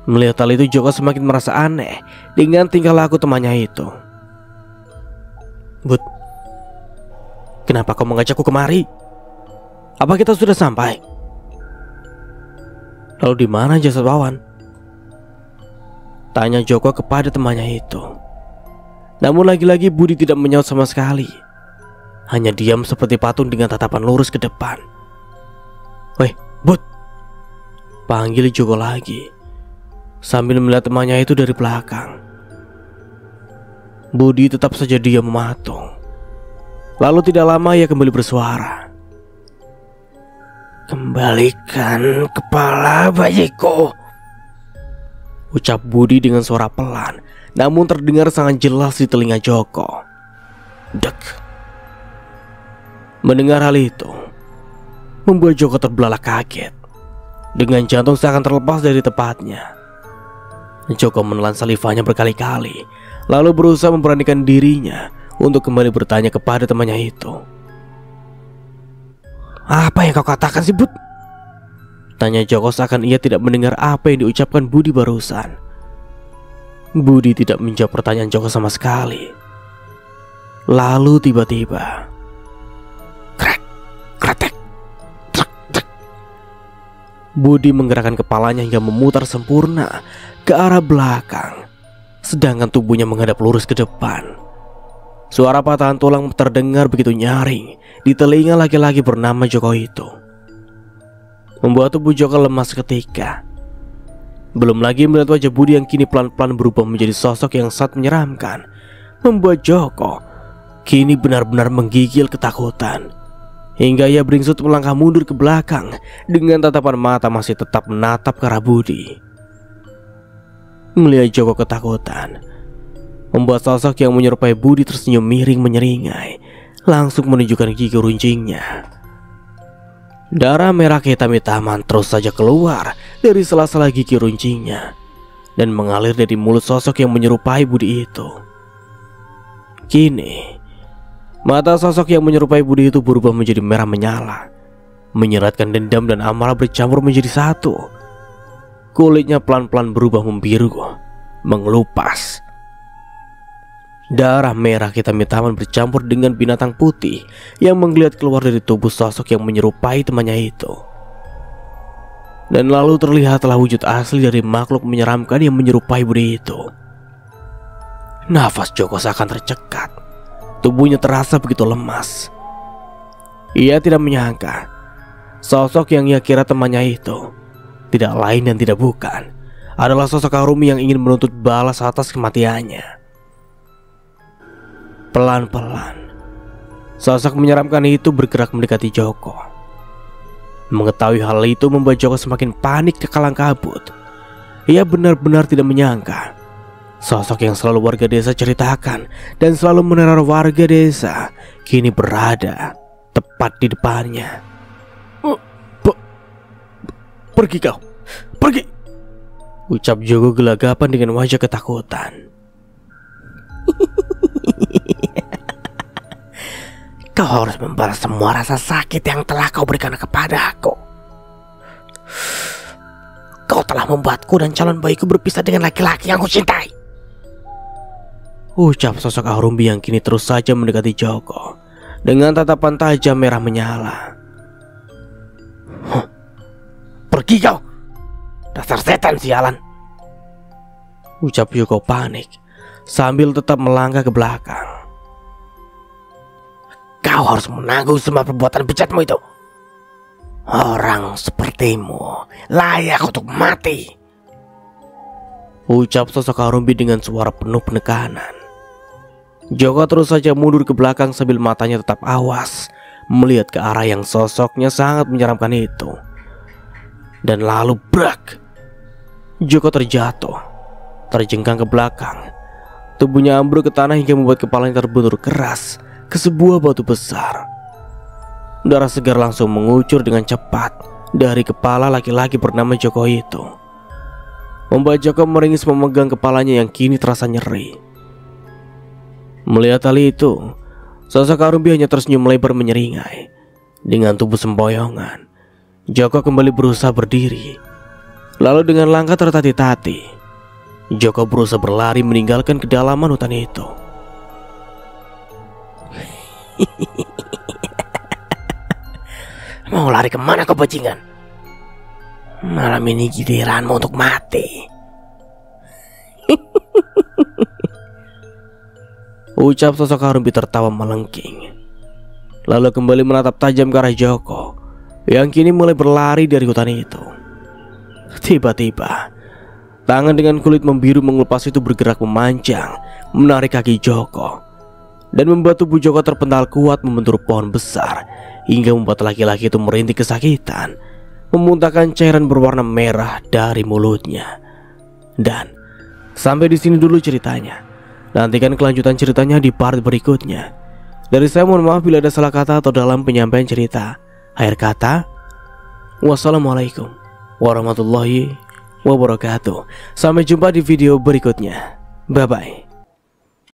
Melihat hal itu, Joko semakin merasa aneh dengan tingkah laku temannya itu. Bud, kenapa kau mengajakku kemari? Apa kita sudah sampai? Lalu di mana jasad Wawan? Tanya Joko kepada temannya itu. Namun lagi-lagi Budi tidak menyaut sama sekali. hanya diam seperti patung dengan tatapan lurus ke depan. "Weh, Bud!" panggil Joko lagi sambil melihat temannya itu dari belakang. Budi tetap saja diam mematung. Lalu tidak lama ia kembali bersuara. "Kembalikan kepala bayiku," ucap Budi dengan suara pelan, namun terdengar sangat jelas di telinga Joko. Dek. Mendengar hal itu membuat Joko terbelalak kaget. Dengan jantung seakan terlepas dari tempatnya, Joko menelan salivanya berkali-kali, lalu berusaha memberanikan dirinya untuk kembali bertanya kepada temannya itu. "Apa yang kau katakan sih, Bud?" tanya Joko seakan ia tidak mendengar apa yang diucapkan Budi barusan. Budi tidak menjawab pertanyaan Joko sama sekali. Lalu tiba-tiba, krek, kretek, trek, trek. Budi menggerakkan kepalanya hingga memutar sempurna ke arah belakang, sedangkan tubuhnya menghadap lurus ke depan. Suara patahan tulang terdengar begitu nyaring di telinga laki-laki bernama Joko itu, membuat tubuh Joko lemas seketika. Belum lagi melihat wajah Budi yang kini pelan-pelan berubah menjadi sosok yang sangat menyeramkan, membuat Joko kini benar-benar menggigil ketakutan. Hingga ia beringsut melangkah mundur ke belakang dengan tatapan mata masih tetap menatap ke arah Budi. Melihat Joko ketakutan, membuat sosok yang menyerupai Budi tersenyum miring menyeringai, langsung menunjukkan gigi runcingnya. Darah merah kehitam-hitaman terus saja keluar dari sela-sela gigi runcingnya dan mengalir dari mulut sosok yang menyerupai Budi itu. Kini mata sosok yang menyerupai Budi itu berubah menjadi merah menyala, menyeratkan dendam dan amarah bercampur menjadi satu. Kulitnya pelan-pelan berubah membiru, mengelupas. Darah merah hitam-hitaman bercampur dengan binatang putih yang menggeliat keluar dari tubuh sosok yang menyerupai temannya itu. Dan lalu terlihatlah wujud asli dari makhluk menyeramkan yang menyerupai Budi itu. Nafas Joko seakan tercekat. Tubuhnya terasa begitu lemas. Ia tidak menyangka sosok yang ia kira temannya itu tidak lain dan tidak bukan adalah sosok Arumi yang ingin menuntut balas atas kematiannya. Pelan-pelan sosok menyeramkan itu bergerak mendekati Joko. Mengetahui hal itu membuat Joko semakin panik kekalang kabut. Ia benar-benar tidak menyangka sosok yang selalu warga desa ceritakan dan selalu meneror warga desa kini berada tepat di depannya. Pergi kau, pergi, ucap Joko gelagapan dengan wajah ketakutan. "Kau harus membalas semua rasa sakit yang telah kau berikan kepada aku. Kau telah membuatku dan calon bayiku berpisah dengan laki-laki yang kucintai," ucap sosok Arumbi yang kini terus saja mendekati Joko dengan tatapan tajam merah menyala. "Pergi kau, dasar setan sialan," ucap Joko panik sambil tetap melangkah ke belakang. "Kau harus menanggung semua perbuatan bejatmu itu. Orang sepertimu layak untuk mati," ucap sosok Arumbi dengan suara penuh penekanan. Joko terus saja mundur ke belakang sambil matanya tetap awas melihat ke arah yang sosoknya sangat menyeramkan itu. Dan lalu brak, Joko terjatuh, terjengkang ke belakang. Tubuhnya ambruk ke tanah hingga membuat kepalanya terbentur keras ke sebuah batu besar. Darah segar langsung mengucur dengan cepat dari kepala laki-laki bernama Joko itu, membuat Joko meringis memegang kepalanya yang kini terasa nyeri. Melihat hal itu, sosok Arumbi hanya tersenyum lebar menyeringai. Dengan tubuh sempoyongan, Joko kembali berusaha berdiri. Lalu dengan langkah tertati-tati, Joko berusaha berlari meninggalkan kedalaman hutan itu. "Mau lari kemana kau bajingan? Malam ini giliranmu untuk mati," ucap sosok Arumbi tertawa melengking. lalu kembali menatap tajam ke arah Joko yang kini mulai berlari dari hutan itu. Tiba-tiba tangan dengan kulit membiru mengelupas itu bergerak memanjang, menarik kaki Joko dan membuat tubuh Joko terpental kuat membentur pohon besar, hingga membuat laki-laki itu merintih kesakitan, memuntahkan cairan berwarna merah dari mulutnya. Dan sampai di sini dulu ceritanya. Nantikan kelanjutan ceritanya di part berikutnya. Dari saya mohon maaf bila ada salah kata atau dalam penyampaian cerita. Akhir kata, wassalamualaikum warahmatullahi wabarakatuh. Sampai jumpa di video berikutnya. Bye bye.